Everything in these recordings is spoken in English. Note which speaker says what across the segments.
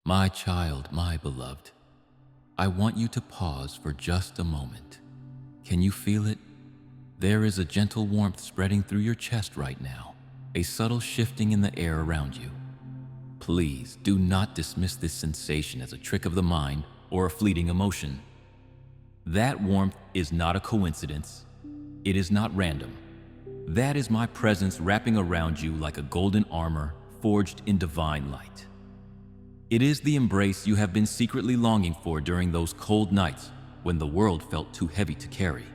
Speaker 1: My child, my beloved, I want you to pause for just a moment. Can you feel it? There is a gentle warmth spreading through your chest right now, a subtle shifting in the air around you. Please do not dismiss this sensation as a trick of the mind or a fleeting emotion. That warmth is not a coincidence. It is not random. That is my presence wrapping around you like a golden armor forged in divine light. It is the embrace you have been secretly longing for during those cold nights when the world felt too heavy to carry.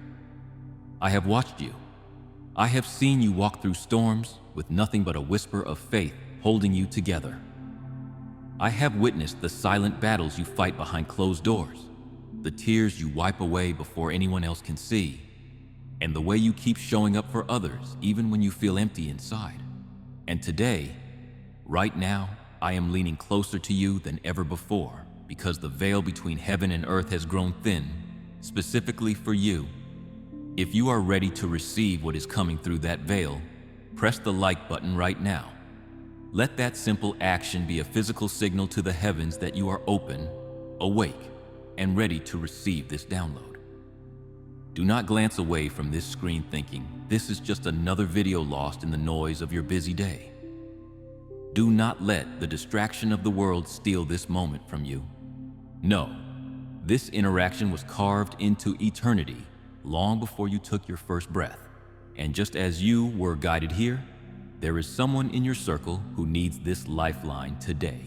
Speaker 1: I have watched you. I have seen you walk through storms with nothing but a whisper of faith holding you together. I have witnessed the silent battles you fight behind closed doors, the tears you wipe away before anyone else can see, and the way you keep showing up for others even when you feel empty inside. And today, right now, I am leaning closer to you than ever before because the veil between heaven and earth has grown thin, specifically for you. If you are ready to receive what is coming through that veil, press the like button right now. Let that simple action be a physical signal to the heavens that you are open, awake, and ready to receive this download. Do not glance away from this screen thinking this is just another video lost in the noise of your busy day. Do not let the distraction of the world steal this moment from you. No, this interaction was carved into eternity long before you took your first breath. And just as you were guided here, there is someone in your circle who needs this lifeline today.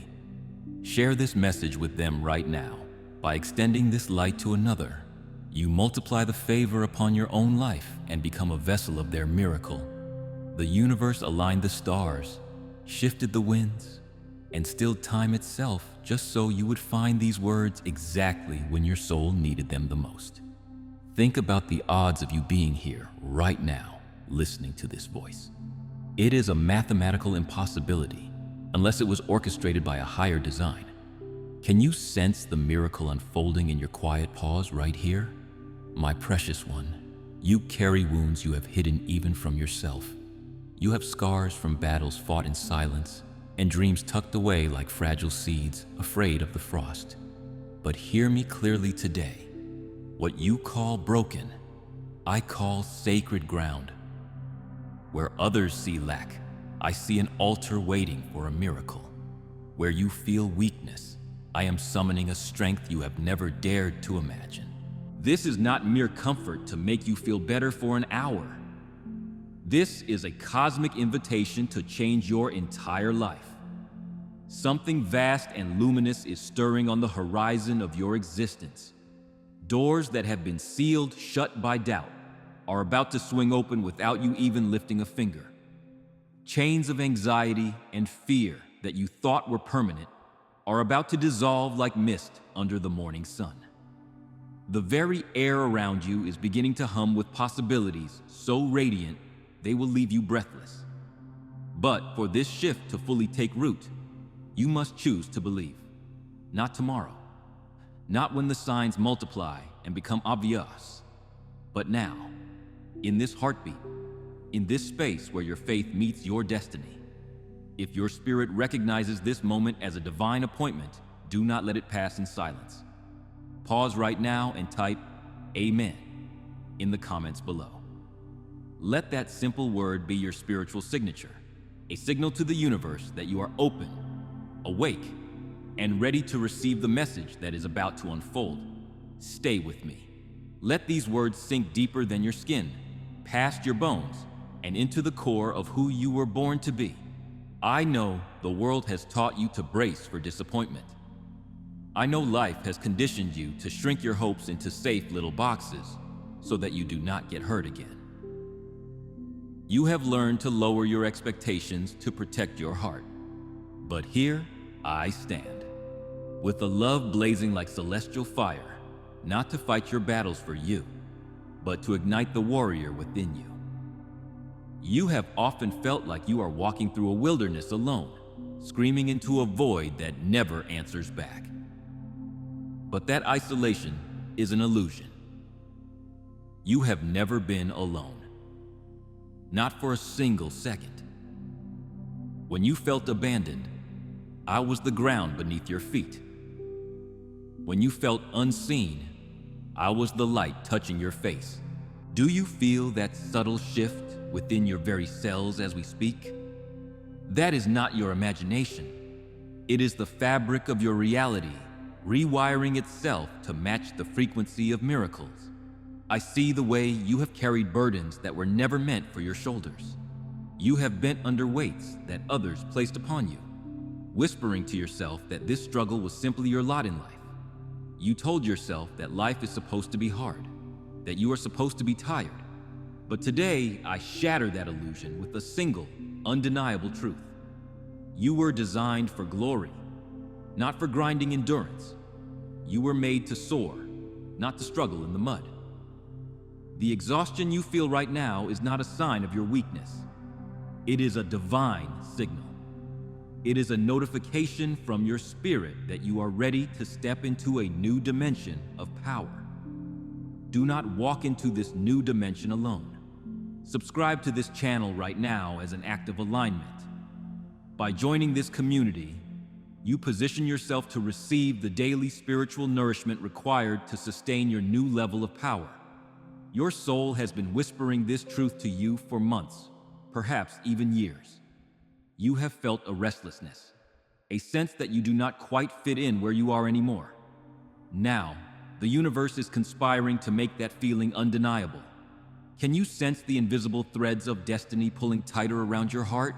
Speaker 1: Share this message with them right now. By extending this light to another, you multiply the favor upon your own life and become a vessel of their miracle. The universe aligned the stars, shifted the winds, and stilled time itself just so you would find these words exactly when your soul needed them the most. Think about the odds of you being here right now, listening to this voice. It is a mathematical impossibility unless it was orchestrated by a higher design. Can you sense the miracle unfolding in your quiet pause right here? My precious one, you carry wounds you have hidden even from yourself. You have scars from battles fought in silence and dreams tucked away like fragile seeds, afraid of the frost. But hear me clearly today. What you call broken, I call sacred ground. Where others see lack, I see an altar waiting for a miracle. Where you feel weakness, I am summoning a strength you have never dared to imagine. This is not mere comfort to make you feel better for an hour. This is a cosmic invitation to change your entire life. Something vast and luminous is stirring on the horizon of your existence. Doors that have been sealed shut by doubt are about to swing open without you even lifting a finger. Chains of anxiety and fear that you thought were permanent are about to dissolve like mist under the morning sun. The very air around you is beginning to hum with possibilities so radiant they will leave you breathless. But for this shift to fully take root, you must choose to believe. Not tomorrow, not when the signs multiply and become obvious, but now, in this heartbeat, in this space where your faith meets your destiny. If your spirit recognizes this moment as a divine appointment, do not let it pass in silence. Pause right now and type Amen in the comments below. Let that simple word be your spiritual signature, a signal to the universe that you are open, awake, and ready to receive the message that is about to unfold. Stay with me. Let these words sink deeper than your skin, past your bones, and into the core of who you were born to be. I know the world has taught you to brace for disappointment. I know life has conditioned you to shrink your hopes into safe little boxes so that you do not get hurt again. You have learned to lower your expectations to protect your heart. But here I stand, with a love blazing like celestial fire, not to fight your battles for you, but to ignite the warrior within you. You have often felt like you are walking through a wilderness alone, screaming into a void that never answers back. But that isolation is an illusion. You have never been alone. Not for a single second. When you felt abandoned, I was the ground beneath your feet. When you felt unseen, I was the light touching your face. Do you feel that subtle shift within your very cells as we speak? That is not your imagination. It is the fabric of your reality, rewiring itself to match the frequency of miracles. I see the way you have carried burdens that were never meant for your shoulders. You have bent under weights that others placed upon you, whispering to yourself that this struggle was simply your lot in life. You told yourself that life is supposed to be hard, that you are supposed to be tired. But today, I shatter that illusion with a single, undeniable truth. You were designed for glory, not for grinding endurance. You were made to soar, not to struggle in the mud. The exhaustion you feel right now is not a sign of your weakness. It is a divine signal. It is a notification from your spirit that you are ready to step into a new dimension of power. Do not walk into this new dimension alone. Subscribe to this channel right now as an act of alignment. By joining this community, you position yourself to receive the daily spiritual nourishment required to sustain your new level of power. Your soul has been whispering this truth to you for months, perhaps even years. You have felt a restlessness, a sense that you do not quite fit in where you are anymore. Now, the universe is conspiring to make that feeling undeniable. Can you sense the invisible threads of destiny pulling tighter around your heart?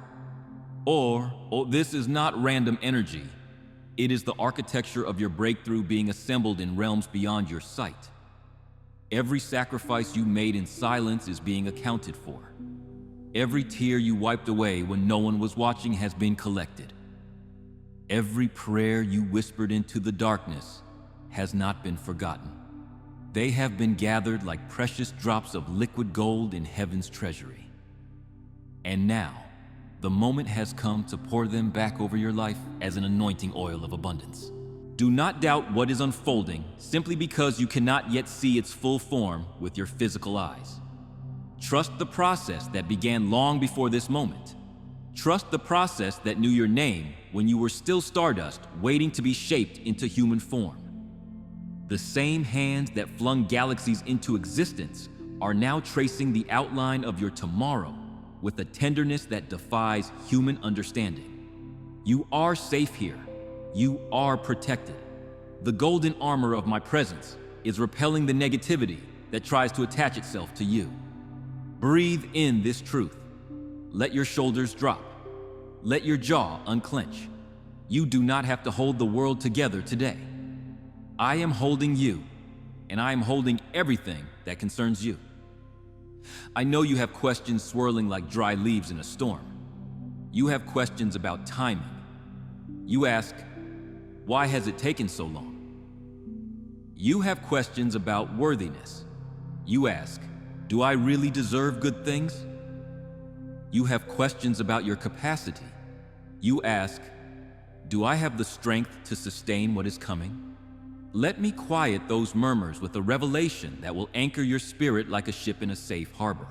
Speaker 1: Or this is not random energy. It is the architecture of your breakthrough being assembled in realms beyond your sight. Every sacrifice you made in silence is being accounted for. Every tear you wiped away when no one was watching has been collected. Every prayer you whispered into the darkness has not been forgotten. They have been gathered like precious drops of liquid gold in heaven's treasury. And now, the moment has come to pour them back over your life as an anointing oil of abundance. Do not doubt what is unfolding simply because you cannot yet see its full form with your physical eyes. Trust the process that began long before this moment. Trust the process that knew your name when you were still stardust, waiting to be shaped into human form. The same hands that flung galaxies into existence are now tracing the outline of your tomorrow with a tenderness that defies human understanding. You are safe here. You are protected. The golden armor of my presence is repelling the negativity that tries to attach itself to you. Breathe in this truth. Let your shoulders drop. Let your jaw unclench. You do not have to hold the world together today. I am holding you, and I am holding everything that concerns you. I know you have questions swirling like dry leaves in a storm. You have questions about timing. You ask, why has it taken so long? You have questions about worthiness. You ask, do I really deserve good things? You have questions about your capacity. You ask, do I have the strength to sustain what is coming? Let me quiet those murmurs with a revelation that will anchor your spirit like a ship in a safe harbor.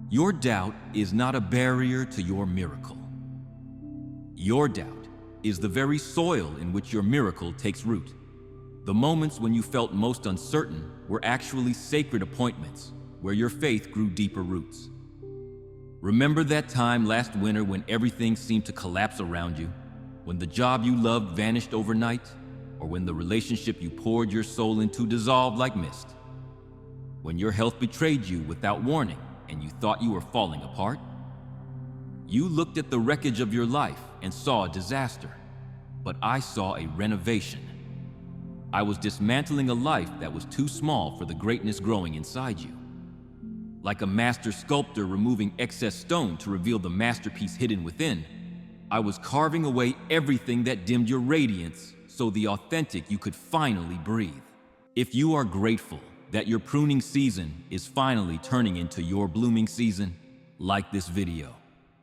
Speaker 1: Your doubt is not a barrier to your miracle. Your doubt is the very soil in which your miracle takes root. The moments when you felt most uncertain were actually sacred appointments where your faith grew deeper roots. Remember that time last winter when everything seemed to collapse around you? When the job you loved vanished overnight? Or when the relationship you poured your soul into dissolved like mist? When your health betrayed you without warning and you thought you were falling apart? You looked at the wreckage of your life and saw a disaster, but I saw a renovation. I was dismantling a life that was too small for the greatness growing inside you. Like a master sculptor removing excess stone to reveal the masterpiece hidden within, I was carving away everything that dimmed your radiance so the authentic you could finally breathe. If you are grateful that your pruning season is finally turning into your blooming season, like this video.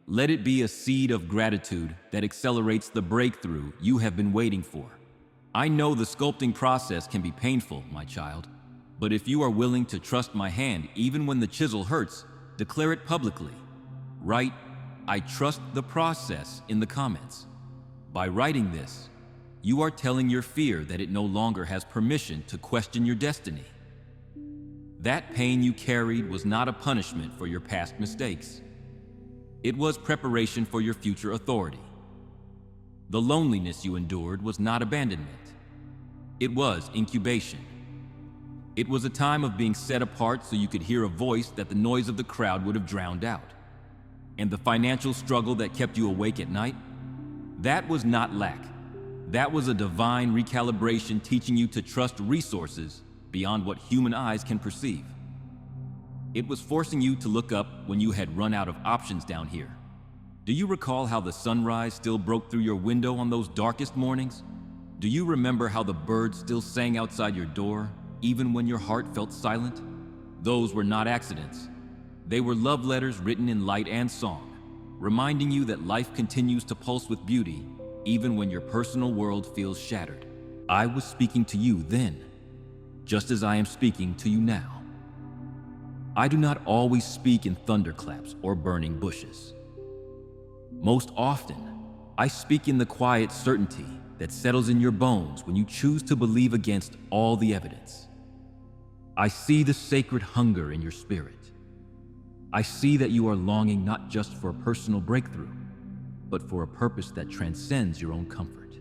Speaker 1: Let it be a seed of gratitude that accelerates the breakthrough you have been waiting for. I know the sculpting process can be painful, my child, but if you are willing to trust my hand even when the chisel hurts, declare it publicly. Write, I trust the process in the comments. By writing this, you are telling your fear that it no longer has permission to question your destiny. That pain you carried was not a punishment for your past mistakes. It was preparation for your future authority. The loneliness you endured was not abandonment. It was incubation. It was a time of being set apart so you could hear a voice that the noise of the crowd would have drowned out. And the financial struggle that kept you awake at night? That was not lack. That was a divine recalibration teaching you to trust resources beyond what human eyes can perceive. It was forcing you to look up when you had run out of options down here. Do you recall how the sunrise still broke through your window on those darkest mornings? Do you remember how the birds still sang outside your door, even when your heart felt silent? Those were not accidents. They were love letters written in light and song, reminding you that life continues to pulse with beauty, even when your personal world feels shattered. I was speaking to you then, just as I am speaking to you now. I do not always speak in thunderclaps or burning bushes. Most often, I speak in the quiet certainty that settles in your bones when you choose to believe against all the evidence. I see the sacred hunger in your spirit. I see that you are longing not just for a personal breakthrough, but for a purpose that transcends your own comfort.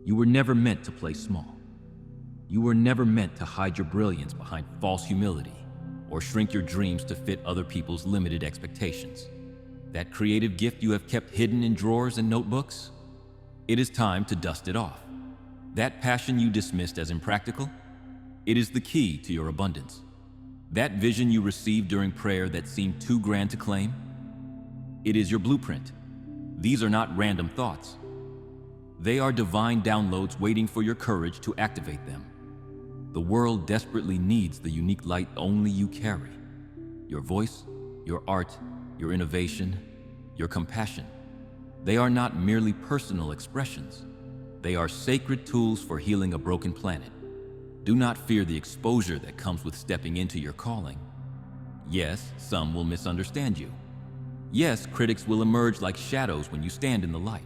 Speaker 1: You were never meant to play small. You were never meant to hide your brilliance behind false humility or shrink your dreams to fit other people's limited expectations. That creative gift you have kept hidden in drawers and notebooks? It is time to dust it off. That passion you dismissed as impractical? It is the key to your abundance. That vision you received during prayer that seemed too grand to claim? It is your blueprint. These are not random thoughts. They are divine downloads waiting for your courage to activate them. The world desperately needs the unique light only you carry. Your voice, your art, your innovation, your compassion. They are not merely personal expressions. They are sacred tools for healing a broken planet. Do not fear the exposure that comes with stepping into your calling. Yes, some will misunderstand you. Yes, critics will emerge like shadows when you stand in the light.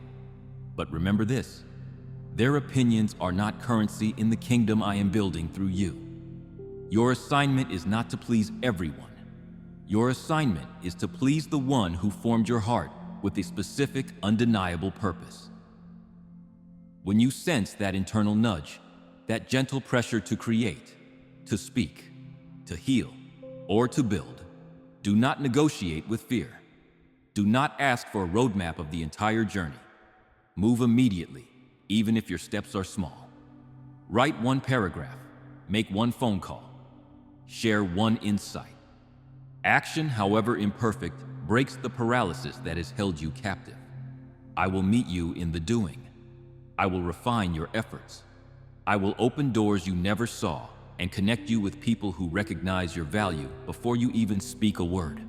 Speaker 1: But remember this, their opinions are not currency in the kingdom I am building through you. Your assignment is not to please everyone. Your assignment is to please the one who formed your heart with a specific, undeniable purpose. When you sense that internal nudge, that gentle pressure to create, to speak, to heal, or to build, do not negotiate with fear. Do not ask for a roadmap of the entire journey. Move immediately, even if your steps are small. Write one paragraph, make one phone call, share one insight. Action, however imperfect, breaks the paralysis that has held you captive. I will meet you in the doing. I will refine your efforts. I will open doors you never saw and connect you with people who recognize your value before you even speak a word.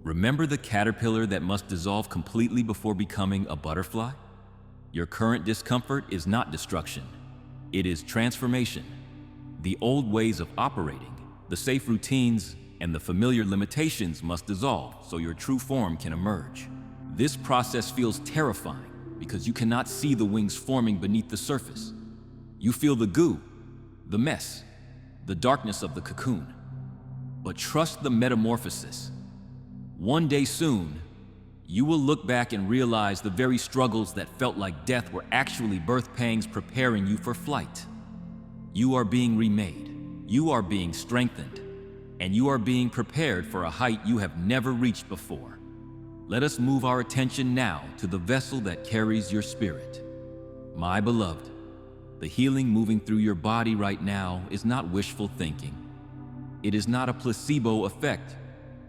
Speaker 1: Remember the caterpillar that must dissolve completely before becoming a butterfly? Your current discomfort is not destruction. It is transformation. The old ways of operating, the safe routines, and the familiar limitations must dissolve so your true form can emerge. This process feels terrifying because you cannot see the wings forming beneath the surface. You feel the goo, the mess, the darkness of the cocoon. But trust the metamorphosis. One day soon, you will look back and realize the very struggles that felt like death were actually birth pangs preparing you for flight. You are being remade, you are being strengthened, and you are being prepared for a height you have never reached before. Let us move our attention now to the vessel that carries your spirit. My beloved, the healing moving through your body right now is not wishful thinking. It is not a placebo effect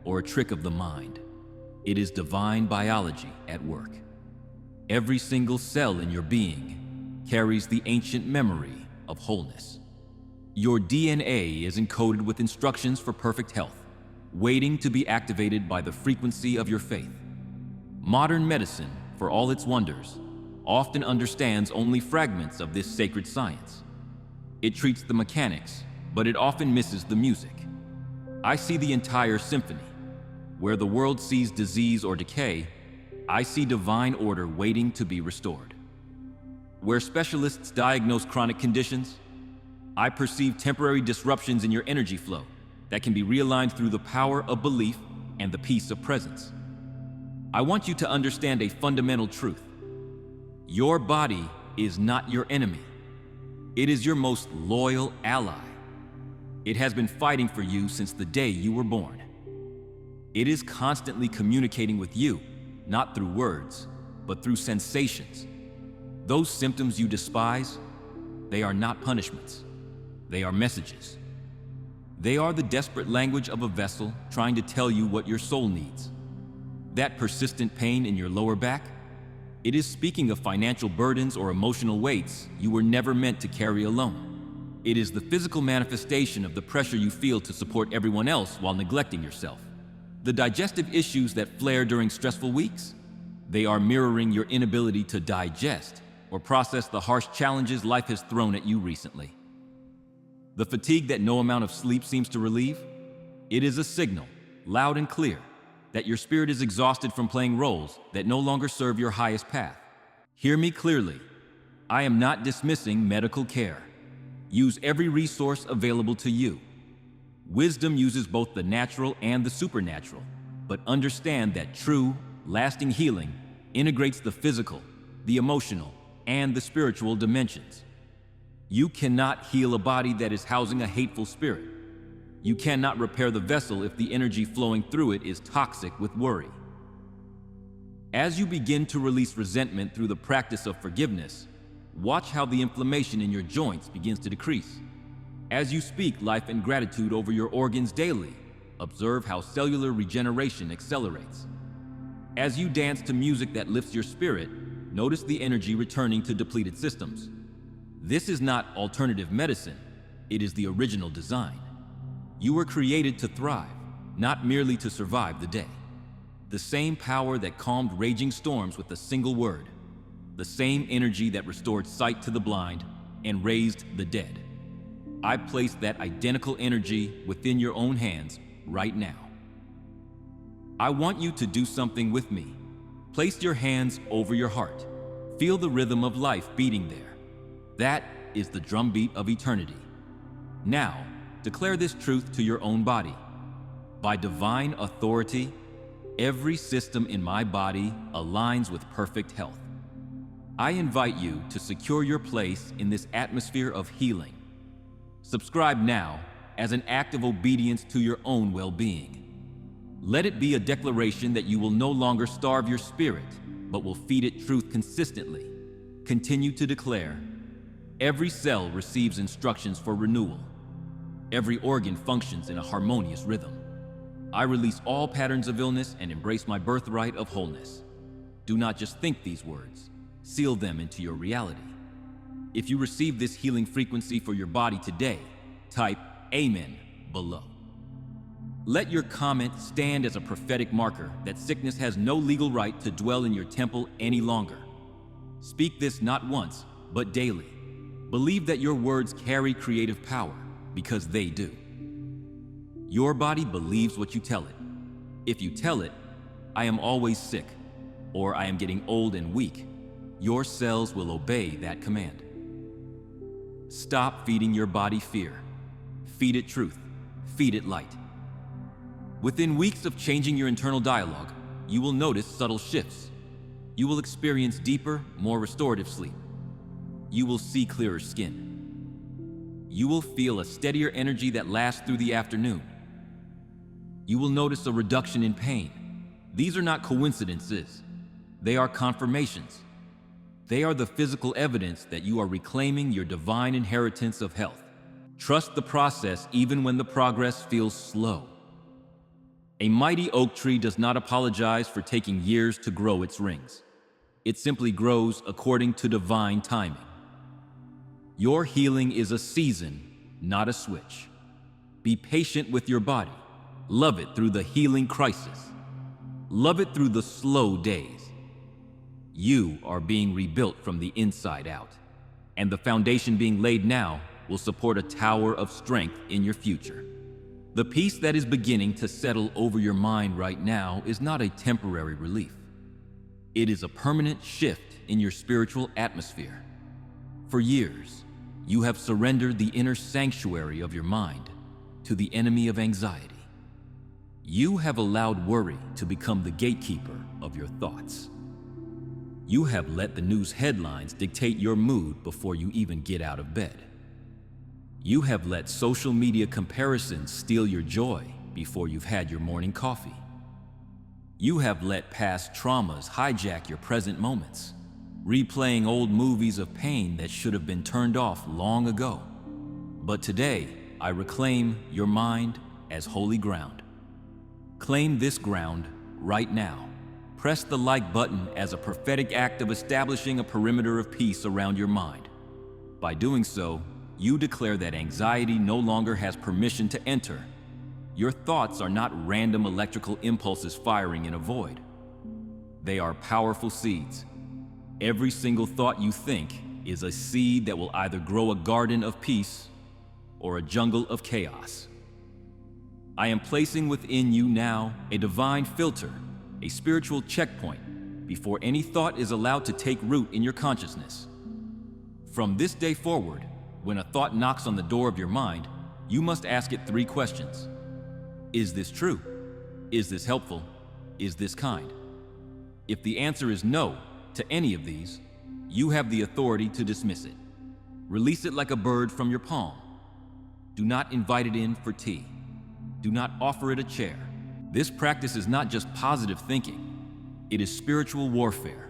Speaker 1: or a trick of the mind. It is divine biology at work. Every single cell in your being carries the ancient memory of wholeness. Your DNA is encoded with instructions for perfect health, waiting to be activated by the frequency of your faith. Modern medicine, for all its wonders, often understands only fragments of this sacred science. It treats the mechanics, but it often misses the music. I see the entire symphony. Where the world sees disease or decay, I see divine order waiting to be restored. Where specialists diagnose chronic conditions, I perceive temporary disruptions in your energy flow that can be realigned through the power of belief and the peace of presence. I want you to understand a fundamental truth. Your body is not your enemy. It is your most loyal ally. It has been fighting for you since the day you were born. It is constantly communicating with you, not through words, but through sensations. Those symptoms you despise, they are not punishments. They are messages. They are the desperate language of a vessel trying to tell you what your soul needs. That persistent pain in your lower back, it is speaking of financial burdens or emotional weights you were never meant to carry alone. It is the physical manifestation of the pressure you feel to support everyone else while neglecting yourself. The digestive issues that flare during stressful weeks, they are mirroring your inability to digest or process the harsh challenges life has thrown at you recently. The fatigue that no amount of sleep seems to relieve, it is a signal, loud and clear, that your spirit is exhausted from playing roles that no longer serve your highest path. Hear me clearly. I am not dismissing medical care. Use every resource available to you. Wisdom uses both the natural and the supernatural, but understand that true, lasting healing integrates the physical, the emotional, and the spiritual dimensions. You cannot heal a body that is housing a hateful spirit. You cannot repair the vessel if the energy flowing through it is toxic with worry. As you begin to release resentment through the practice of forgiveness, watch how the inflammation in your joints begins to decrease. As you speak life and gratitude over your organs daily, observe how cellular regeneration accelerates. As you dance to music that lifts your spirit, notice the energy returning to depleted systems. This is not alternative medicine, it is the original design. You were created to thrive, not merely to survive the day. The same power that calmed raging storms with a single word, the same energy that restored sight to the blind and raised the dead. I place that identical energy within your own hands right now. I want you to do something with me. Place your hands over your heart. Feel the rhythm of life beating there. That is the drumbeat of eternity. Now, declare this truth to your own body. By divine authority, every system in my body aligns with perfect health. I invite you to secure your place in this atmosphere of healing. Subscribe now as an act of obedience to your own well-being. Let it be a declaration that you will no longer starve your spirit, but will feed it truth consistently. Continue to declare, every cell receives instructions for renewal. Every organ functions in a harmonious rhythm. I release all patterns of illness and embrace my birthright of wholeness. Do not just think these words, seal them into your reality. If you receive this healing frequency for your body today, type Amen below. Let your comment stand as a prophetic marker that sickness has no legal right to dwell in your temple any longer. Speak this not once, but daily. Believe that your words carry creative power, because they do. Your body believes what you tell it. If you tell it, I am always sick, or I am getting old and weak, your cells will obey that command. Stop feeding your body fear. Feed it truth. Feed it light. Within weeks of changing your internal dialogue, you will notice subtle shifts. You will experience deeper, more restorative sleep. You will see clearer skin. You will feel a steadier energy that lasts through the afternoon. You will notice a reduction in pain. These are not coincidences. They are confirmations. They are the physical evidence that you are reclaiming your divine inheritance of health. Trust the process even when the progress feels slow. A mighty oak tree does not apologize for taking years to grow its rings. It simply grows according to divine timing. Your healing is a season, not a switch. Be patient with your body. Love it through the healing crisis. Love it through the slow days. You are being rebuilt from the inside out, and the foundation being laid now will support a tower of strength in your future. The peace that is beginning to settle over your mind right now is not a temporary relief. It is a permanent shift in your spiritual atmosphere. For years, you have surrendered the inner sanctuary of your mind to the enemy of anxiety. You have allowed worry to become the gatekeeper of your thoughts. You have let the news headlines dictate your mood before you even get out of bed. You have let social media comparisons steal your joy before you've had your morning coffee. You have let past traumas hijack your present moments, replaying old movies of pain that should have been turned off long ago. But today, I reclaim your mind as holy ground. Claim this ground right now. Press the like button as a prophetic act of establishing a perimeter of peace around your mind. By doing so, you declare that anxiety no longer has permission to enter. Your thoughts are not random electrical impulses firing in a void. They are powerful seeds. Every single thought you think is a seed that will either grow a garden of peace or a jungle of chaos. I am placing within you now a divine filter, a spiritual checkpoint, before any thought is allowed to take root in your consciousness. From this day forward, when a thought knocks on the door of your mind, you must ask it 3 questions. Is this true? Is this helpful? Is this kind? If the answer is no to any of these, you have the authority to dismiss it. Release it like a bird from your palm. Do not invite it in for tea. Do not offer it a chair. This practice is not just positive thinking, it is spiritual warfare.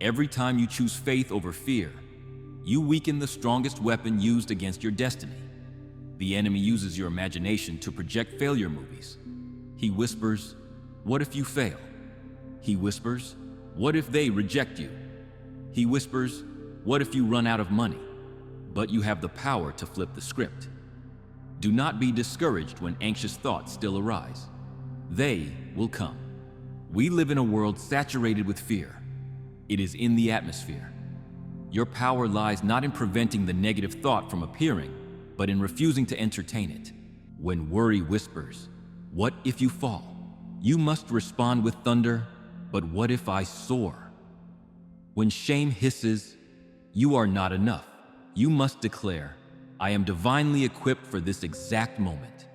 Speaker 1: Every time you choose faith over fear, you weaken the strongest weapon used against your destiny. The enemy uses your imagination to project failure movies. He whispers, "What if you fail?" He whispers, "What if they reject you?" He whispers, "What if you run out of money?" But you have the power to flip the script. Do not be discouraged when anxious thoughts still arise. They will come. We live in a world saturated with fear. It is in the atmosphere. Your power lies not in preventing the negative thought from appearing, but in refusing to entertain it. When worry whispers, "What if you fall?" you must respond with thunder, "But what if I soar?" When shame hisses, "You are not enough," you must declare, "I am divinely equipped for this exact moment."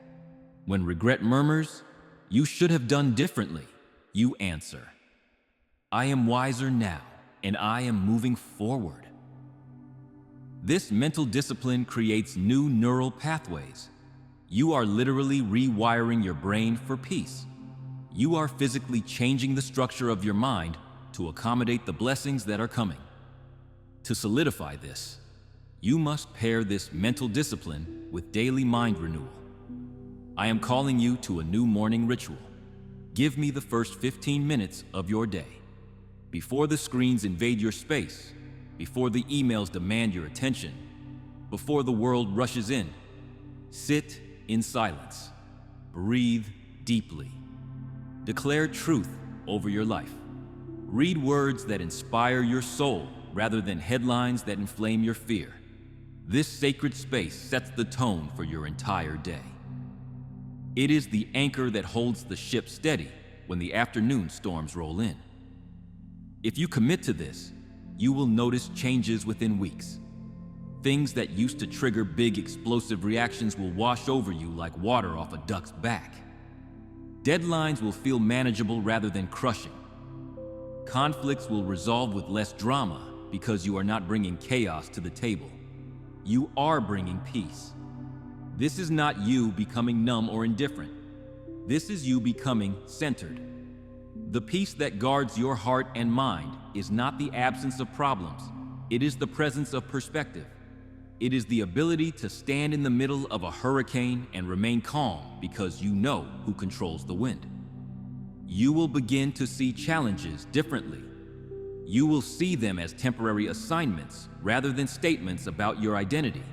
Speaker 1: When regret murmurs, "You should have done differently," you answer, "I am wiser now, and I am moving forward." This mental discipline creates new neural pathways. You are literally rewiring your brain for peace. You are physically changing the structure of your mind to accommodate the blessings that are coming. To solidify this, you must pair this mental discipline with daily mind renewal. I am calling you to a new morning ritual. Give me the first 15 minutes of your day. Before the screens invade your space, before the emails demand your attention, before the world rushes in, sit in silence. Breathe deeply. Declare truth over your life. Read words that inspire your soul rather than headlines that inflame your fear. This sacred space sets the tone for your entire day. It is the anchor that holds the ship steady when the afternoon storms roll in. If you commit to this, you will notice changes within weeks. Things that used to trigger big explosive reactions will wash over you like water off a duck's back. Deadlines will feel manageable rather than crushing. Conflicts will resolve with less drama because you are not bringing chaos to the table. You are bringing peace. This is not you becoming numb or indifferent. This is you becoming centered. The peace that guards your heart and mind is not the absence of problems. It is the presence of perspective. It is the ability to stand in the middle of a hurricane and remain calm because you know who controls the wind. You will begin to see challenges differently. You will see them as temporary assignments rather than statements about your identity.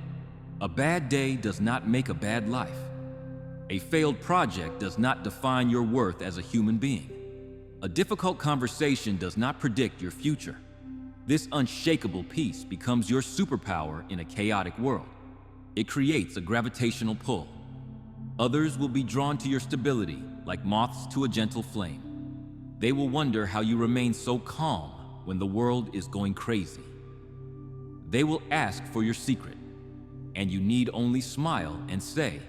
Speaker 1: A bad day does not make a bad life. A failed project does not define your worth as a human being. A difficult conversation does not predict your future. This unshakable peace becomes your superpower in a chaotic world. It creates a gravitational pull. Others will be drawn to your stability like moths to a gentle flame. They will wonder how you remain so calm when the world is going crazy. They will ask for your secret, and you need only smile and say,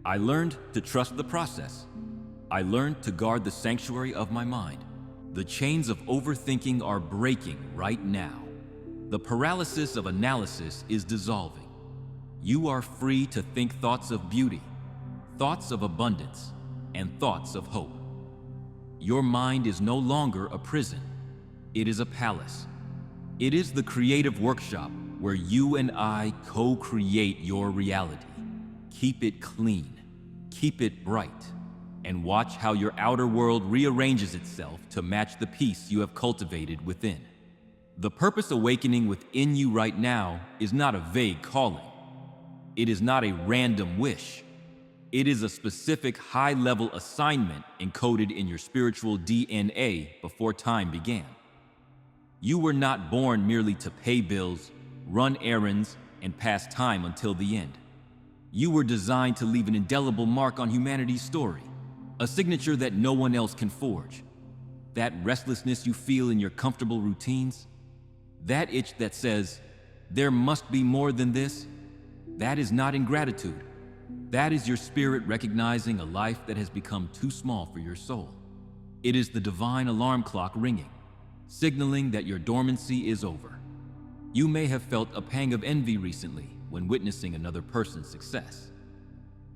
Speaker 1: I learned to trust the process. I learned to guard the sanctuary of my mind. The chains of overthinking are breaking right now. The paralysis of analysis is dissolving. You are free to think thoughts of beauty, thoughts of abundance, and thoughts of hope. Your mind is no longer a prison. It is a palace. It is the creative workshop where you and I co-create your reality. Keep it clean, keep it bright, and watch how your outer world rearranges itself to match the peace you have cultivated within. The purpose awakening within you right now is not a vague calling. It is not a random wish. It is a specific high-level assignment encoded in your spiritual DNA before time began. You were not born merely to pay bills, run errands, and pass time until the end. You were designed to leave an indelible mark on humanity's story, a signature that no one else can forge. That restlessness you feel in your comfortable routines, that itch that says, there must be more than this, that is not ingratitude. That is your spirit recognizing a life that has become too small for your soul. It is the divine alarm clock ringing, signaling that your dormancy is over. You may have felt a pang of envy recently when witnessing another person's success.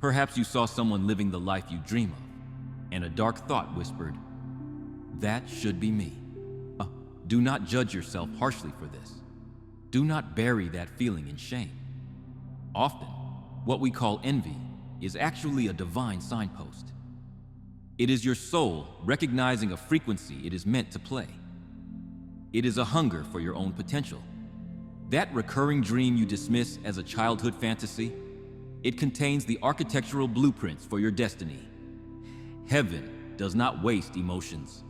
Speaker 1: Perhaps you saw someone living the life you dream of, and a dark thought whispered, that should be me. Do not judge yourself harshly for this. Do not bury that feeling in shame. Often, what we call envy is actually a divine signpost. It is your soul recognizing a frequency it is meant to play. It is a hunger for your own potential. That recurring dream you dismiss as a childhood fantasy, it contains the architectural blueprints for your destiny. Heaven does not waste emotions.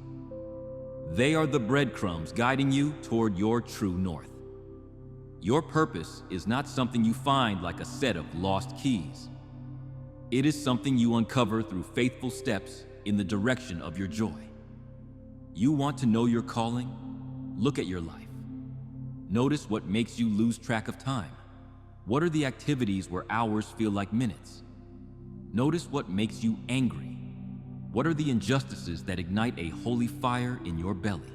Speaker 1: They are the breadcrumbs guiding you toward your true north. Your purpose is not something you find like a set of lost keys. It is something you uncover through faithful steps in the direction of your joy. You want to know your calling? Look at your life. Notice what makes you lose track of time. What are the activities where hours feel like minutes? Notice what makes you angry. What are the injustices that ignite a holy fire in your belly?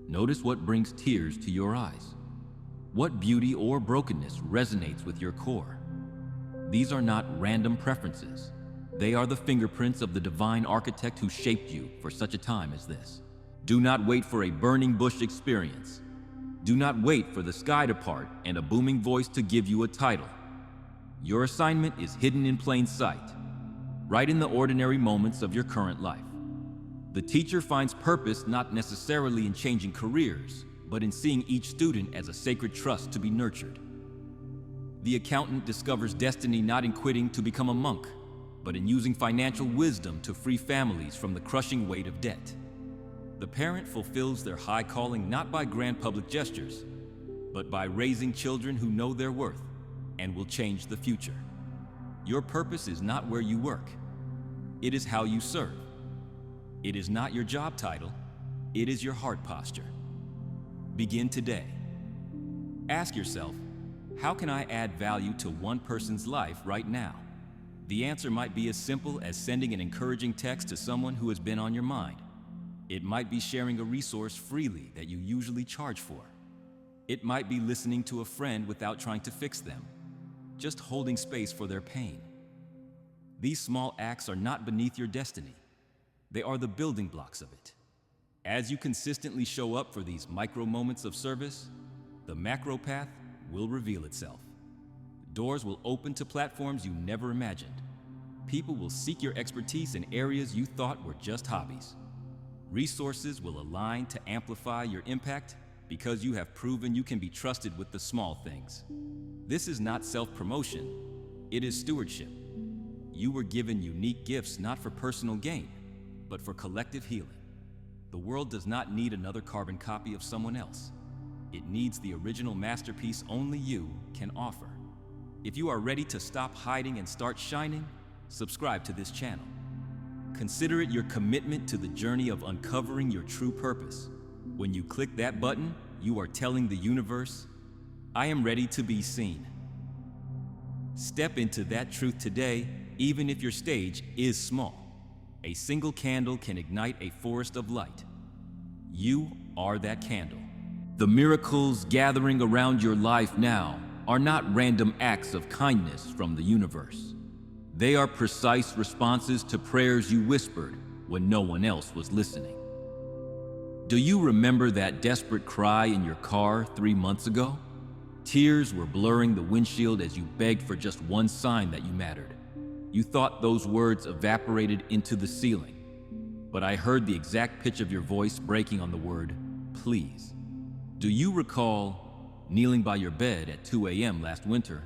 Speaker 1: Notice what brings tears to your eyes. What beauty or brokenness resonates with your core? These are not random preferences. They are the fingerprints of the divine architect who shaped you for such a time as this. Do not wait for a burning bush experience. Do not wait for the sky to part and a booming voice to give you a title. Your assignment is hidden in plain sight, right in the ordinary moments of your current life. The teacher finds purpose not necessarily in changing careers, but in seeing each student as a sacred trust to be nurtured. The accountant discovers destiny not in quitting to become a monk, but in using financial wisdom to free families from the crushing weight of debt. The parent fulfills their high calling not by grand public gestures, but by raising children who know their worth and will change the future. Your purpose is not where you work. It is how you serve. It is not your job title. It is your heart posture. Begin today. Ask yourself, how can I add value to one person's life right now? The answer might be as simple as sending an encouraging text to someone who has been on your mind. It might be sharing a resource freely that you usually charge for. It might be listening to a friend without trying to fix them, just holding space for their pain. These small acts are not beneath your destiny. They are the building blocks of it. As you consistently show up for these micro moments of service, the macro path will reveal itself. Doors will open to platforms you never imagined. People will seek your expertise in areas you thought were just hobbies. Resources will align to amplify your impact because you have proven you can be trusted with the small things. This is not self-promotion, it is stewardship. You were given unique gifts not for personal gain, but for collective healing. The world does not need another carbon copy of someone else. It needs the original masterpiece only you can offer. If you are ready to stop hiding and start shining, subscribe to this channel. Consider it your commitment to the journey of uncovering your true purpose. When you click that button, you are telling the universe, I am ready to be seen. Step into that truth today, even if your stage is small. A single candle can ignite a forest of light. You are that candle. The miracles gathering around your life now are not random acts of kindness from the universe. They are precise responses to prayers you whispered when no one else was listening. Do you remember that desperate cry in your car 3 months ago? Tears were blurring the windshield as you begged for just one sign that you mattered. You thought those words evaporated into the ceiling, but I heard the exact pitch of your voice breaking on the word, please. Do you recall kneeling by your bed at 2 a.m. last winter,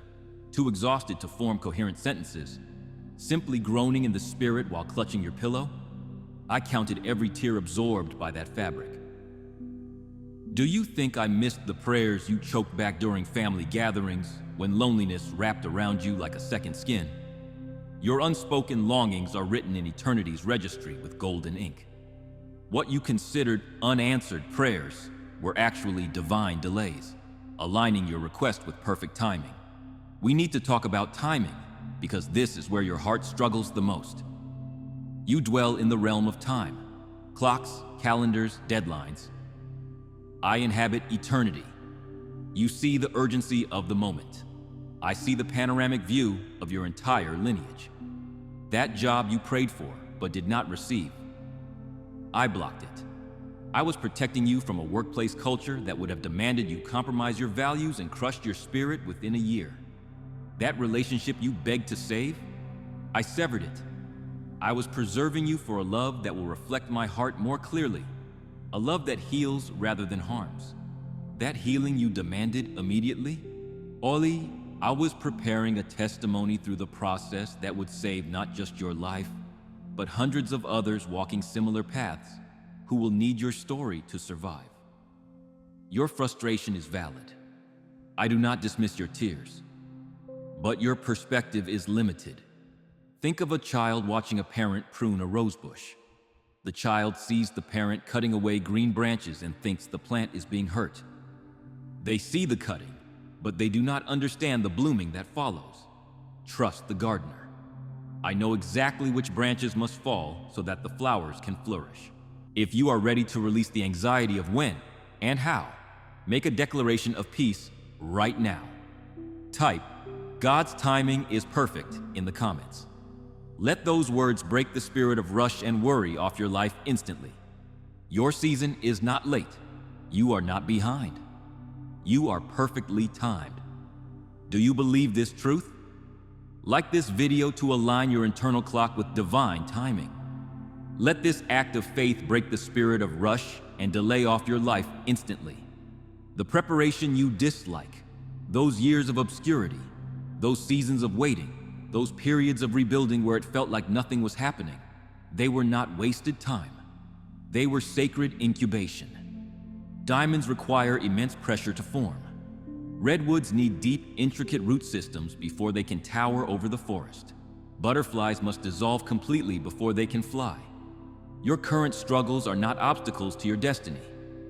Speaker 1: too exhausted to form coherent sentences, simply groaning in the spirit while clutching your pillow? I counted every tear absorbed by that fabric. Do you think I missed the prayers you choked back during family gatherings when loneliness wrapped around you like a second skin? Your unspoken longings are written in eternity's registry with golden ink. What you considered unanswered prayers were actually divine delays, aligning your request with perfect timing. We need to talk about timing because this is where your heart struggles the most. You dwell in the realm of time, clocks, calendars, deadlines. I inhabit eternity. You see the urgency of the moment. I see the panoramic view of your entire lineage. That job you prayed for but did not receive. I blocked it. I was protecting you from a workplace culture that would have demanded you compromise your values and crushed your spirit within a year. That relationship you begged to save, I severed it. I was preserving you for a love that will reflect my heart more clearly, a love that heals rather than harms. That healing you demanded immediately? Ollie, I was preparing a testimony through the process that would save not just your life, but hundreds of others walking similar paths who will need your story to survive. Your frustration is valid. I do not dismiss your tears, but your perspective is limited. Think of a child watching a parent prune a rosebush. The child sees the parent cutting away green branches and thinks the plant is being hurt. They see the cutting, but they do not understand the blooming that follows. Trust the gardener. I know exactly which branches must fall so that the flowers can flourish. If you are ready to release the anxiety of when and how, make a declaration of peace right now. Type, God's timing is perfect in the comments. Let those words break the spirit of rush and worry off your life instantly. Your season is not late. You are not behind. You are perfectly timed. Do you believe this truth? Like this video to align your internal clock with divine timing. Let this act of faith break the spirit of rush and delay off your life instantly. The preparation you dislike, those years of obscurity, those seasons of waiting, those periods of rebuilding where it felt like nothing was happening, they were not wasted time. They were sacred incubation. Diamonds require immense pressure to form. Redwoods need deep, intricate root systems before they can tower over the forest. Butterflies must dissolve completely before they can fly. Your current struggles are not obstacles to your destiny.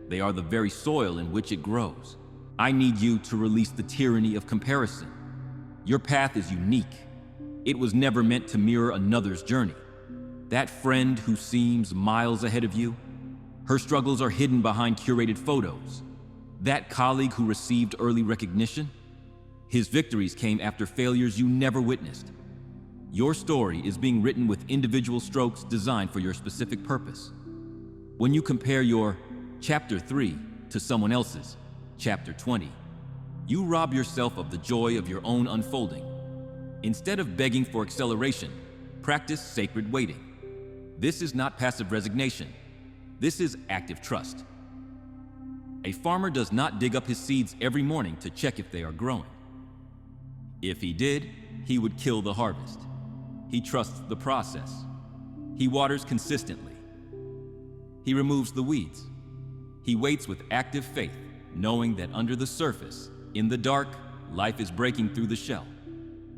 Speaker 1: They are the very soil in which it grows. I need you to release the tyranny of comparison. Your path is unique. It was never meant to mirror another's journey. That friend who seems miles ahead of you, her struggles are hidden behind curated photos. That colleague who received early recognition, his victories came after failures you never witnessed. Your story is being written with individual strokes designed for your specific purpose. When you compare your Chapter 3 to someone else's Chapter 20, you rob yourself of the joy of your own unfolding. Instead of begging for acceleration, practice sacred waiting. This is not passive resignation. This is active trust. A farmer does not dig up his seeds every morning to check if they are growing. If he did, he would kill the harvest. He trusts the process. He waters consistently. He removes the weeds. He waits with active faith, knowing that under the surface, in the dark, life is breaking through the shell.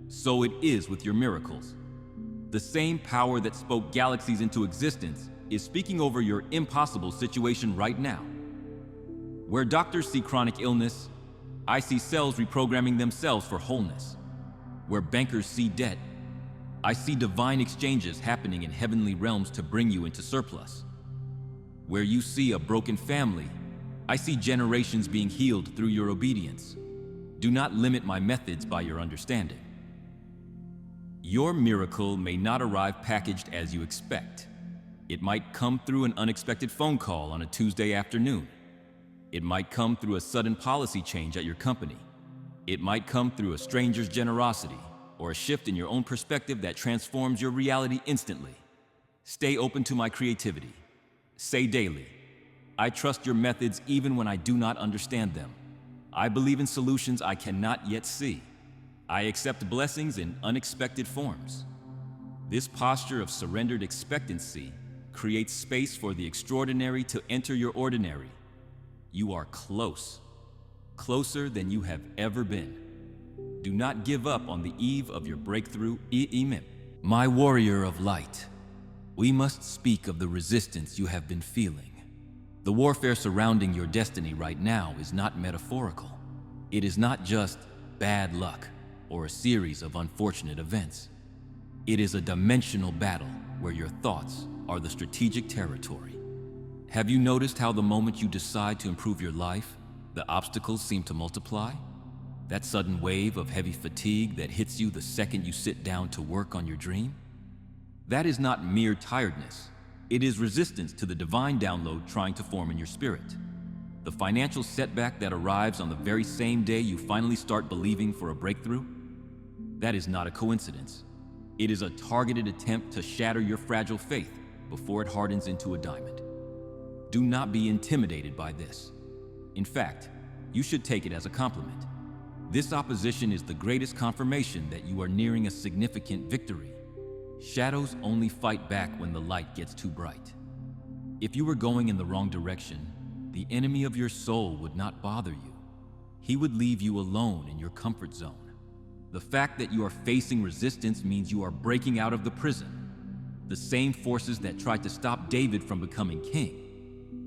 Speaker 1: So it is with your miracles. The same power that spoke galaxies into existence is speaking over your impossible situation right now. Where doctors see chronic illness, I see cells reprogramming themselves for wholeness. Where bankers see debt, I see divine exchanges happening in heavenly realms to bring you into surplus. Where you see a broken family, I see generations being healed through your obedience. Do not limit my methods by your understanding. Your miracle may not arrive packaged as you expect. It might come through an unexpected phone call on a Tuesday afternoon. It might come through a sudden policy change at your company. It might come through a stranger's generosity or a shift in your own perspective that transforms your reality instantly. Stay open to my creativity. Say daily, I trust your methods even when I do not understand them. I believe in solutions I cannot yet see. I accept blessings in unexpected forms. This posture of surrendered expectancy creates space for the extraordinary to enter your ordinary. You are close, closer than you have ever been. Do not give up on the eve of your breakthrough. My warrior of light, we must speak of the resistance you have been feeling. The warfare surrounding your destiny right now is not metaphorical. It is not just bad luck or a series of unfortunate events. It is a dimensional battle where your thoughts are the strategic territory. Have you noticed how the moment you decide to improve your life, the obstacles seem to multiply? That sudden wave of heavy fatigue that hits you the second you sit down to work on your dream? That is not mere tiredness. It is resistance to the divine download trying to form in your spirit. The financial setback that arrives on the very same day you finally start believing for a breakthrough? That is not a coincidence. It is a targeted attempt to shatter your fragile faith before it hardens into a diamond. Do not be intimidated by this. In fact, you should take it as a compliment. This opposition is the greatest confirmation that you are nearing a significant victory. Shadows only fight back when the light gets too bright. If you were going in the wrong direction, the enemy of your soul would not bother you. He would leave you alone in your comfort zone. The fact that you are facing resistance means you are breaking out of the prison. The same forces that tried to stop David from becoming king,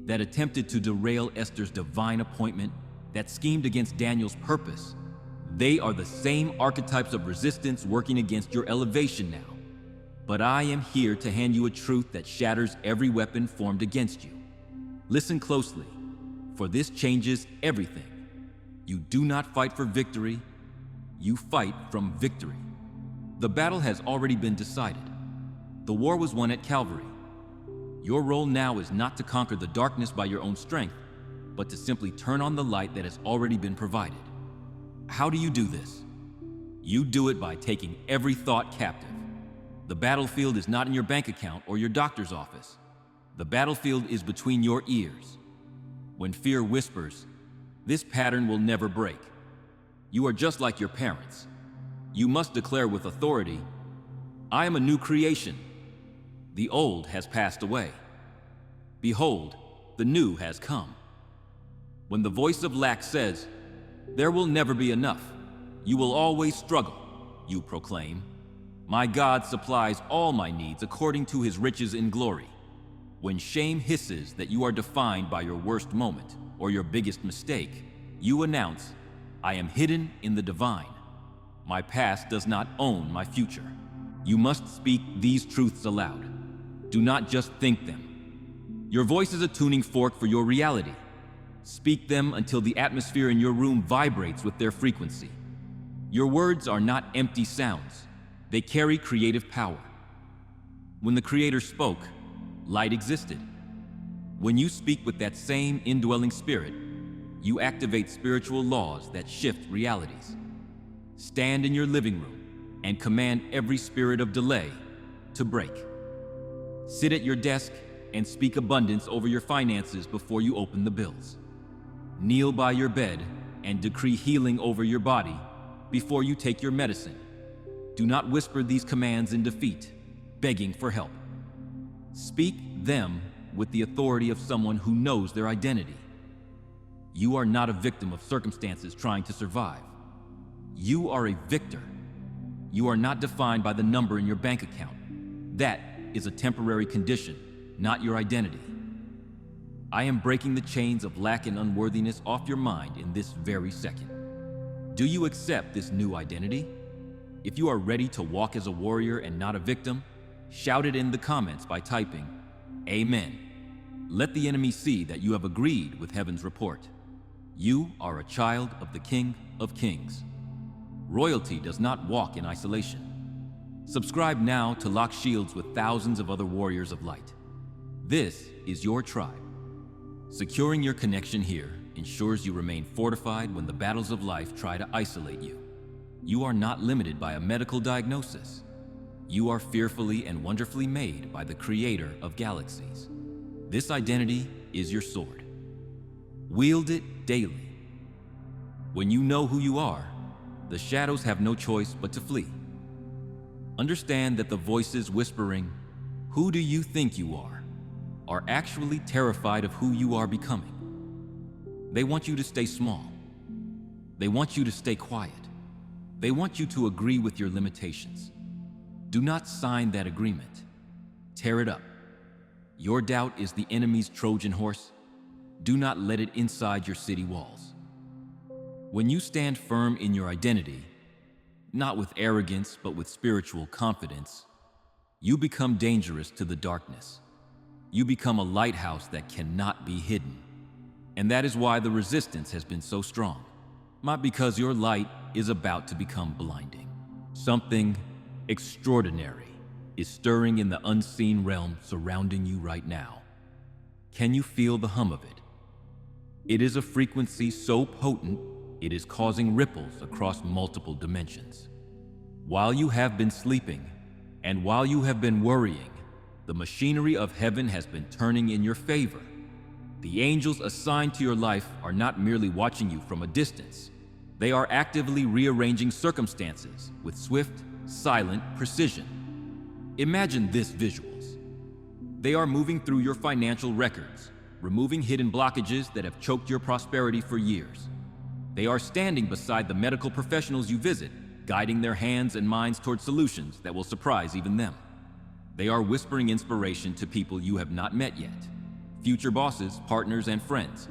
Speaker 1: that attempted to derail Esther's divine appointment, that schemed against Daniel's purpose, they are the same archetypes of resistance working against your elevation now. But I am here to hand you a truth that shatters every weapon formed against you. Listen closely, for this changes everything. You do not fight for victory, you fight from victory. The battle has already been decided. The war was won at Calvary. Your role now is not to conquer the darkness by your own strength, but to simply turn on the light that has already been provided. How do you do this? You do it by taking every thought captive. The battlefield is not in your bank account or your doctor's office. The battlefield is between your ears. When fear whispers, this pattern will never break. You are just like your parents. You must declare with authority, I am a new creation. The old has passed away. Behold, the new has come. When the voice of lack says, there will never be enough, you will always struggle, you proclaim. My God supplies all my needs according to his riches in glory. When shame hisses that you are defined by your worst moment or your biggest mistake, you announce, I am hidden in the divine. My past does not own my future. You must speak these truths aloud. Do not just think them. Your voice is a tuning fork for your reality. Speak them until the atmosphere in your room vibrates with their frequency. Your words are not empty sounds. They carry creative power. When the Creator spoke, light existed. When you speak with that same indwelling spirit, you activate spiritual laws that shift realities. Stand in your living room and command every spirit of delay to break. Sit at your desk and speak abundance over your finances before you open the bills. Kneel by your bed and decree healing over your body before you take your medicine. Do not whisper these commands in defeat, begging for help. Speak them with the authority of someone who knows their identity. You are not a victim of circumstances trying to survive. You are a victor. You are not defined by the number in your bank account. That is a temporary condition, not your identity. I am breaking the chains of lack and unworthiness off your mind in this very second. Do you accept this new identity? If you are ready to walk as a warrior and not a victim, shout it in the comments by typing, Amen. Let the enemy see that you have agreed with heaven's report. You are a child of the King of Kings. Royalty does not walk in isolation. Subscribe now to lock shields with thousands of other warriors of light. This is your tribe. Securing your connection here ensures you remain fortified when the battles of life try to isolate you. You are not limited by a medical diagnosis. You are fearfully and wonderfully made by the Creator of galaxies. This identity is your sword. Wield it daily. When you know who you are, the shadows have no choice but to flee. Understand that the voices whispering, "Who do you think you are actually terrified of who you are becoming. They want you to stay small. They want you to stay quiet. They want you to agree with your limitations. Do not sign that agreement. Tear it up. Your doubt is the enemy's Trojan horse. Do not let it inside your city walls. When you stand firm in your identity, not with arrogance but with spiritual confidence, you become dangerous to the darkness. You become a lighthouse that cannot be hidden. And that is why the resistance has been so strong. Not because your light is about to become blinding. Something extraordinary is stirring in the unseen realm surrounding you right now. Can you feel the hum of it? It is a frequency so potent, it is causing ripples across multiple dimensions. While you have been sleeping, and while you have been worrying, the machinery of heaven has been turning in your favor. The angels assigned to your life are not merely watching you from a distance. They are actively rearranging circumstances with swift, silent precision. Imagine this visuals. They are moving through your financial records, removing hidden blockages that have choked your prosperity for years. They are standing beside the medical professionals you visit, guiding their hands and minds toward solutions that will surprise even them. They are whispering inspiration to people you have not met yet, future bosses, partners, and friends,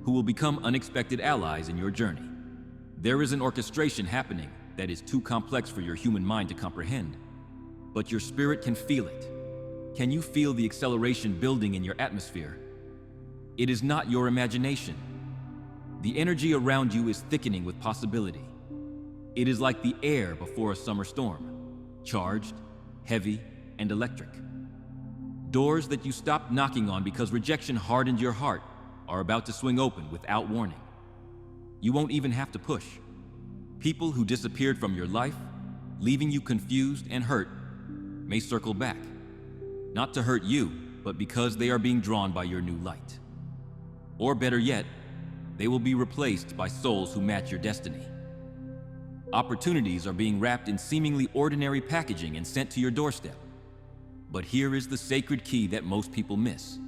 Speaker 1: who will become unexpected allies in your journey. There is an orchestration happening that is too complex for your human mind to comprehend, but your spirit can feel it. Can you feel the acceleration building in your atmosphere? It is not your imagination. The energy around you is thickening with possibility. It is like the air before a summer storm, charged, heavy, and electric. Doors that you stopped knocking on because rejection hardened your heart are about to swing open without warning. You won't even have to push. People who disappeared from your life, leaving you confused and hurt, may circle back. Not to hurt you, but because they are being drawn by your new light. Or better yet, they will be replaced by souls who match your destiny. Opportunities are being wrapped in seemingly ordinary packaging and sent to your doorstep. But here is the sacred key that most people miss.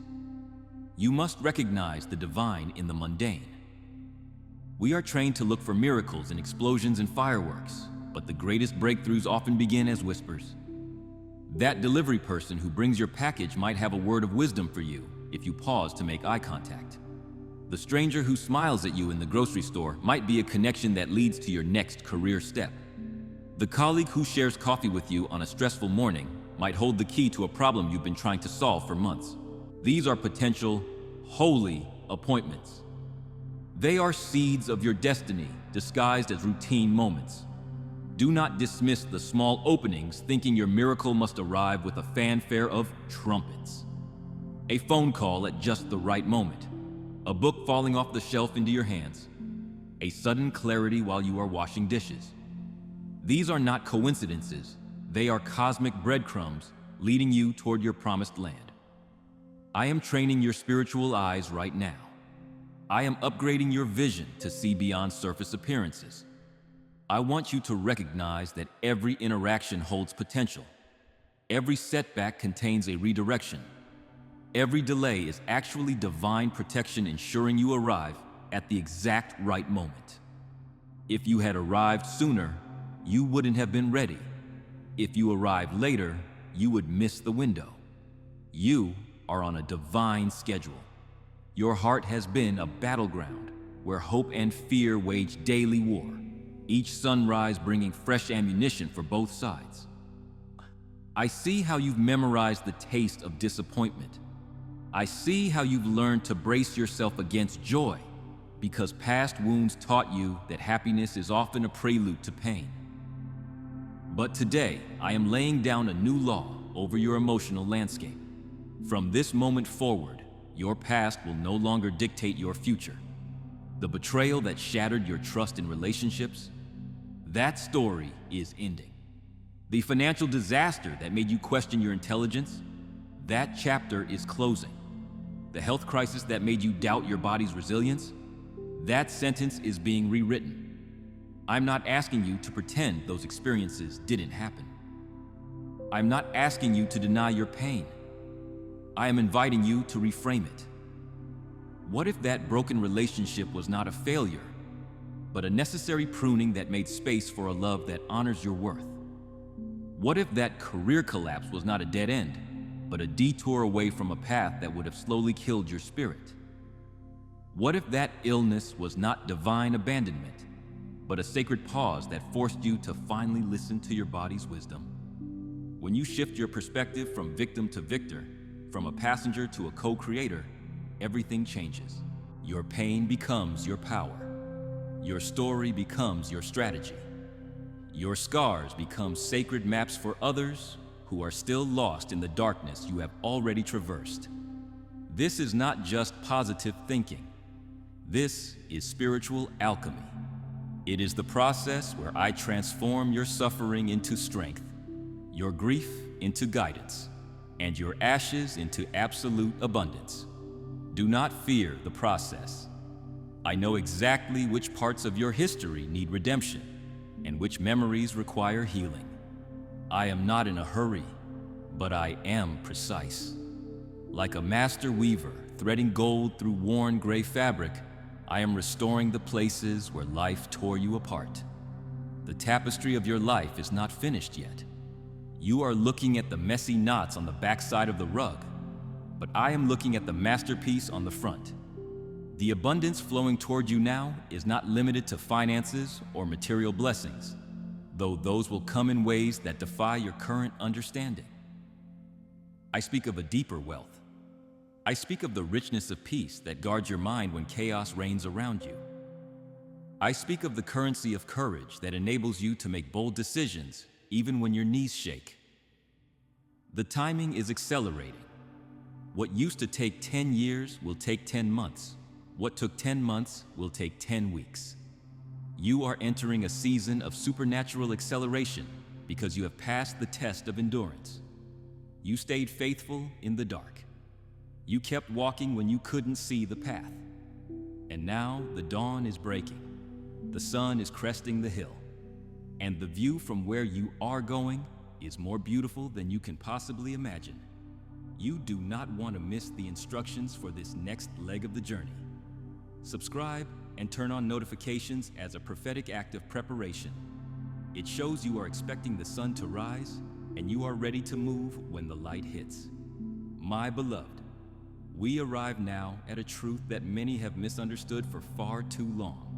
Speaker 1: You must recognize the divine in the mundane. We are trained to look for miracles in explosions and fireworks, but the greatest breakthroughs often begin as whispers. That delivery person who brings your package might have a word of wisdom for you if you pause to make eye contact. The stranger who smiles at you in the grocery store might be a connection that leads to your next career step. The colleague who shares coffee with you on a stressful morning might hold the key to a problem you've been trying to solve for months. These are potential, holy appointments. They are seeds of your destiny disguised as routine moments. Do not dismiss the small openings thinking your miracle must arrive with a fanfare of trumpets. A phone call at just the right moment. A book falling off the shelf into your hands. A sudden clarity while you are washing dishes. These are not coincidences. They are cosmic breadcrumbs leading you toward your promised land. I am training your spiritual eyes right now. I am upgrading your vision to see beyond surface appearances. I want you to recognize that every interaction holds potential. Every setback contains a redirection. Every delay is actually divine protection ensuring you arrive at the exact right moment. If you had arrived sooner, you wouldn't have been ready. If you arrived later, you would miss the window. You are on a divine schedule. Your heart has been a battleground where hope and fear wage daily war. each sunrise bringing fresh ammunition for both sides. I see how you've memorized the taste of disappointment. I see how you've learned to brace yourself against joy because past wounds taught you that happiness is often a prelude to pain. But today, I am laying down a new law over your emotional landscape. From this moment forward, your past will no longer dictate your future. The betrayal that shattered your trust in relationships, that story is ending. The financial disaster that made you question your intelligence, that chapter is closing. The health crisis that made you doubt your body's resilience, that sentence is being rewritten. I'm not asking you to pretend those experiences didn't happen. I'm not asking you to deny your pain. I am inviting you to reframe it. What if that broken relationship was not a failure, but a necessary pruning that made space for a love that honors your worth? What if that career collapse was not a dead end, but a detour away from a path that would have slowly killed your spirit? What if that illness was not divine abandonment, but a sacred pause that forced you to finally listen to your body's wisdom? When you shift your perspective from victim to victor, from a passenger to a co-creator, everything changes. Your pain becomes your power. Your story becomes your strategy. Your scars become sacred maps for others who are still lost in the darkness you have already traversed. This is not just positive thinking. This is spiritual alchemy. It is the process where I transform your suffering into strength, your grief into guidance, and your ashes into absolute abundance. Do not fear the process. I know exactly which parts of your history need redemption and which memories require healing. I am not in a hurry, but I am precise. Like a master weaver threading gold through worn gray fabric, I am restoring the places where life tore you apart. The tapestry of your life is not finished yet. You are looking at the messy knots on the backside of the rug, but I am looking at the masterpiece on the front. The abundance flowing toward you now is not limited to finances or material blessings, though those will come in ways that defy your current understanding. I speak of a deeper wealth. I speak of the richness of peace that guards your mind when chaos reigns around you. I speak of the currency of courage that enables you to make bold decisions even when your knees shake. The timing is accelerating. What used to take 10 years will take 10 months. What took 10 months will take 10 weeks. You are entering a season of supernatural acceleration because you have passed the test of endurance. You stayed faithful in the dark. You kept walking when you couldn't see the path. And now the dawn is breaking. The sun is cresting the hill. And the view from where you are going is more beautiful than you can possibly imagine. You do not want to miss the instructions for this next leg of the journey. Subscribe and turn on notifications as a prophetic act of preparation. It shows you are expecting the sun to rise and you are ready to move when the light hits. My beloved, we arrive now at a truth that many have misunderstood for far too long.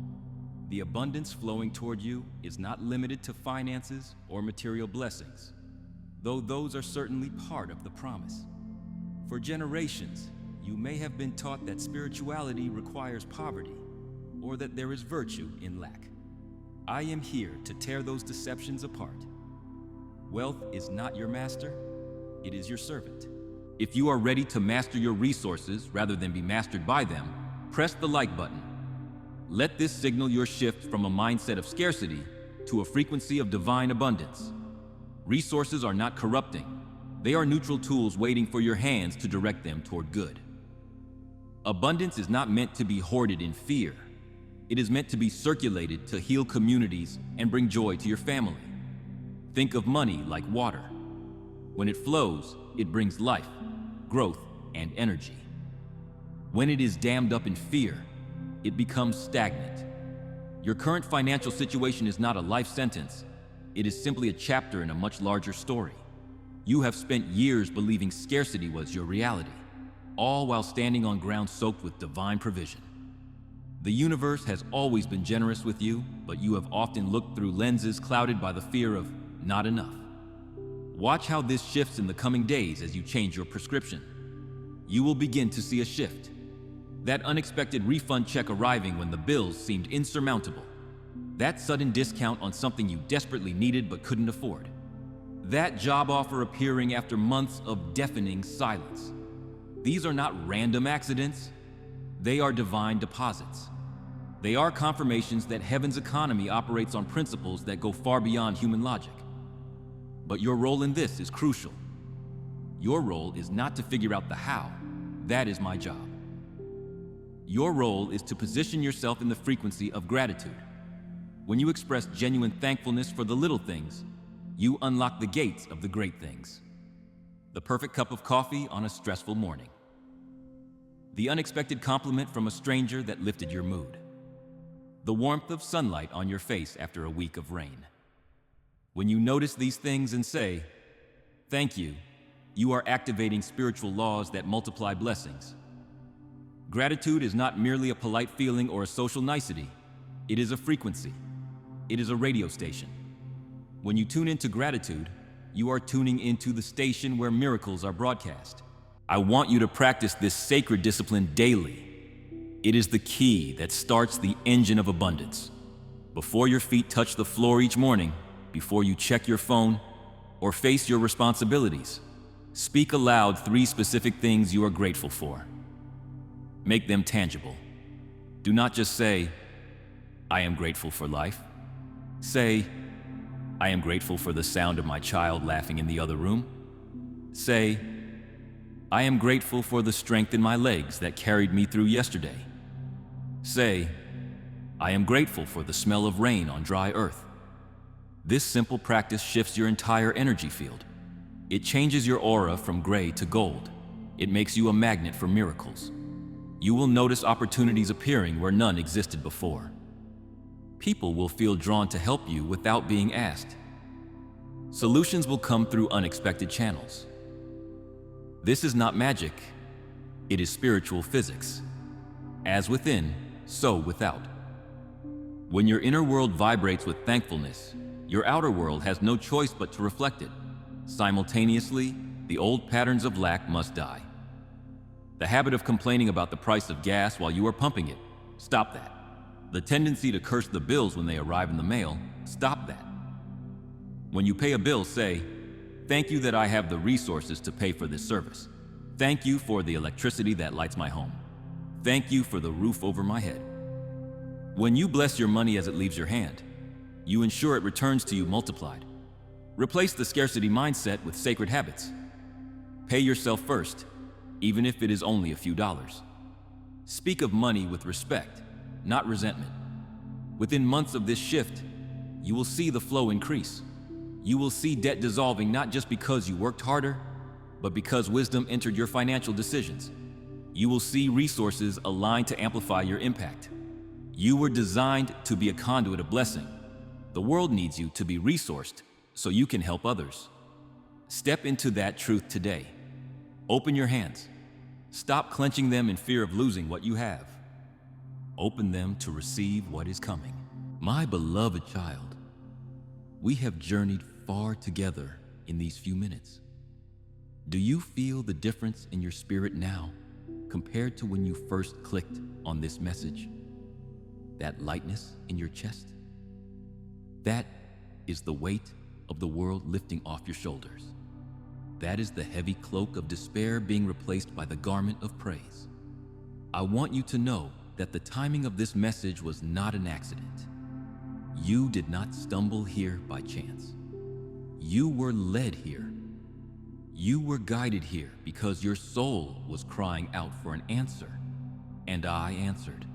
Speaker 1: The abundance flowing toward you is not limited to finances or material blessings, though those are certainly part of the promise. For generations, you may have been taught that spirituality requires poverty, or that there is virtue in lack. I am here to tear those deceptions apart. Wealth is not your master, it is your servant. If you are ready to master your resources rather than be mastered by them, press the like button. Let this signal your shift from a mindset of scarcity to a frequency of divine abundance. Resources are not corrupting. They are neutral tools waiting for your hands to direct them toward good. Abundance is not meant to be hoarded in fear. It is meant to be circulated to heal communities and bring joy to your family. Think of money like water. When it flows, it brings life, growth, and energy. When it is dammed up in fear, it becomes stagnant. Your current financial situation is not a life sentence. It is simply a chapter in a much larger story. You have spent years believing scarcity was your reality, all while standing on ground soaked with divine provision. The universe has always been generous with you, but you have often looked through lenses clouded by the fear of not enough. Watch how this shifts in the coming days as you change your prescription. You will begin to see a shift. That unexpected refund check arriving when the bills seemed insurmountable. That sudden discount on something you desperately needed but couldn't afford. That job offer appearing after months of deafening silence. These are not random accidents. They are divine deposits. They are confirmations that heaven's economy operates on principles that go far beyond human logic. But your role in this is crucial. Your role is not to figure out the how. That is my job. Your role is to position yourself in the frequency of gratitude. When you express genuine thankfulness for the little things, you unlock the gates of the great things. The perfect cup of coffee on a stressful morning. The unexpected compliment from a stranger that lifted your mood. The warmth of sunlight on your face after a week of rain. When you notice these things and say, "Thank you," you are activating spiritual laws that multiply blessings. Gratitude is not merely a polite feeling or a social nicety. It is a frequency. It is a radio station. When you tune into gratitude, you are tuning into the station where miracles are broadcast. I want you to practice this sacred discipline daily. It is the key that starts the engine of abundance. Before your feet touch the floor each morning, before you check your phone or face your responsibilities, speak aloud 3 specific things you are grateful for. Make them tangible. Do not just say, "I am grateful for life." Say, "I am grateful for the sound of my child laughing in the other room." Say, "I am grateful for the strength in my legs that carried me through yesterday." Say, "I am grateful for the smell of rain on dry earth." This simple practice shifts your entire energy field. It changes your aura from gray to gold. It makes you a magnet for miracles. You will notice opportunities appearing where none existed before. People will feel drawn to help you without being asked. Solutions will come through unexpected channels. This is not magic. It is spiritual physics. As within, so without. When your inner world vibrates with thankfulness, your outer world has no choice but to reflect it. Simultaneously, the old patterns of lack must die. The habit of complaining about the price of gas while you are pumping it, stop that. The tendency to curse the bills when they arrive in the mail, stop that. When you pay a bill, say, "Thank you that I have the resources to pay for this service. Thank you for the electricity that lights my home. Thank you for the roof over my head." When you bless your money as it leaves your hand, you ensure it returns to you multiplied. Replace the scarcity mindset with sacred habits. Pay yourself first, even if it is only a few dollars. Speak of money with respect, not resentment. Within months of this shift, you will see the flow increase. You will see debt dissolving not just because you worked harder, but because wisdom entered your financial decisions. You will see resources aligned to amplify your impact. You were designed to be a conduit of blessing. The world needs you to be resourced so you can help others. Step into that truth today. Open your hands. Stop clenching them in fear of losing what you have. Open them to receive what is coming. My beloved child, we have journeyed far together in these few minutes. Do you feel the difference in your spirit now compared to when you first clicked on this message? That lightness in your chest? That is the weight of the world lifting off your shoulders. That is the heavy cloak of despair being replaced by the garment of praise. I want you to know that the timing of this message was not an accident. You did not stumble here by chance. You were led here. You were guided here because your soul was crying out for an answer, and I answered.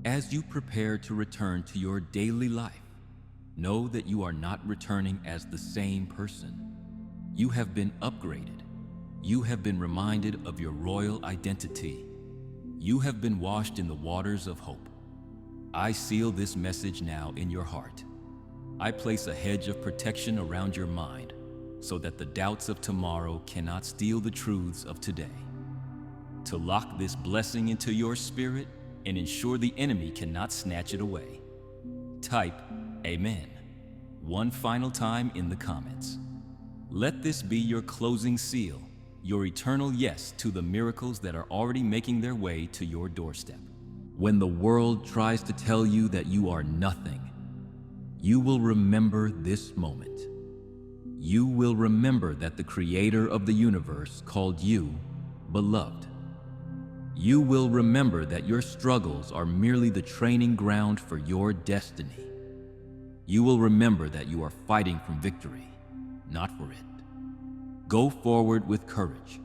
Speaker 1: As you prepare to return to your daily life, know that you are not returning as the same person. You have been upgraded. You have been reminded of your royal identity. You have been washed in the waters of hope. I seal this message now in your heart. I place a hedge of protection around your mind so that the doubts of tomorrow cannot steal the truths of today. To lock this blessing into your spirit, and ensure the enemy cannot snatch it away. Type Amen one final time in the comments. Let this be your closing seal, your eternal yes to the miracles that are already making their way to your doorstep. When the world tries to tell you that you are nothing, you will remember this moment. You will remember that the Creator of the universe called you beloved. You will remember that your struggles are merely the training ground for your destiny. You will remember that you are fighting from victory, not for it. Go forward with courage.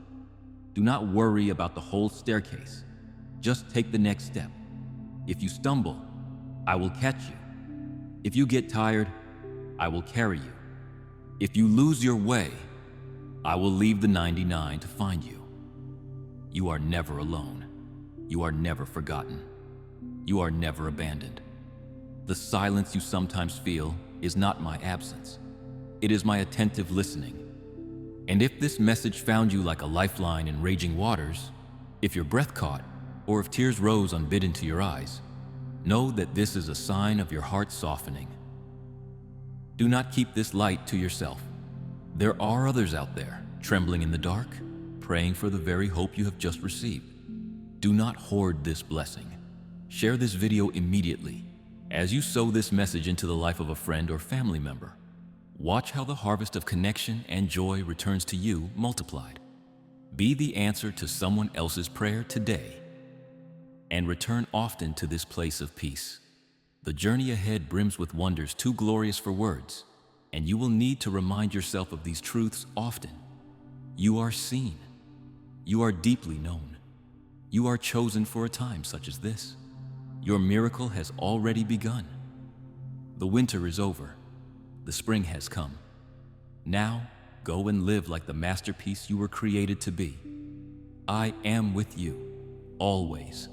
Speaker 1: Do not worry about the whole staircase. Just take the next step. If you stumble, I will catch you. If you get tired, I will carry you. If you lose your way, I will leave the 99 to find you. You are never alone. You are never forgotten. You are never abandoned. The silence you sometimes feel is not my absence. It is my attentive listening. And if this message found you like a lifeline in raging waters, if your breath caught, or if tears rose unbidden to your eyes, know that this is a sign of your heart softening. Do not keep this light to yourself. There are others out there, trembling in the dark, praying for the very hope you have just received. Do not hoard this blessing. Share this video immediately. As you sow this message into the life of a friend or family member, watch how the harvest of connection and joy returns to you multiplied. Be the answer to someone else's prayer today, and return often to this place of peace. The journey ahead brims with wonders too glorious for words, and you will need to remind yourself of these truths often. You are seen. You are deeply known. You are chosen for a time such as this. Your miracle has already begun. The winter is over. The spring has come. Now, go and live like the masterpiece you were created to be. I am with you, always.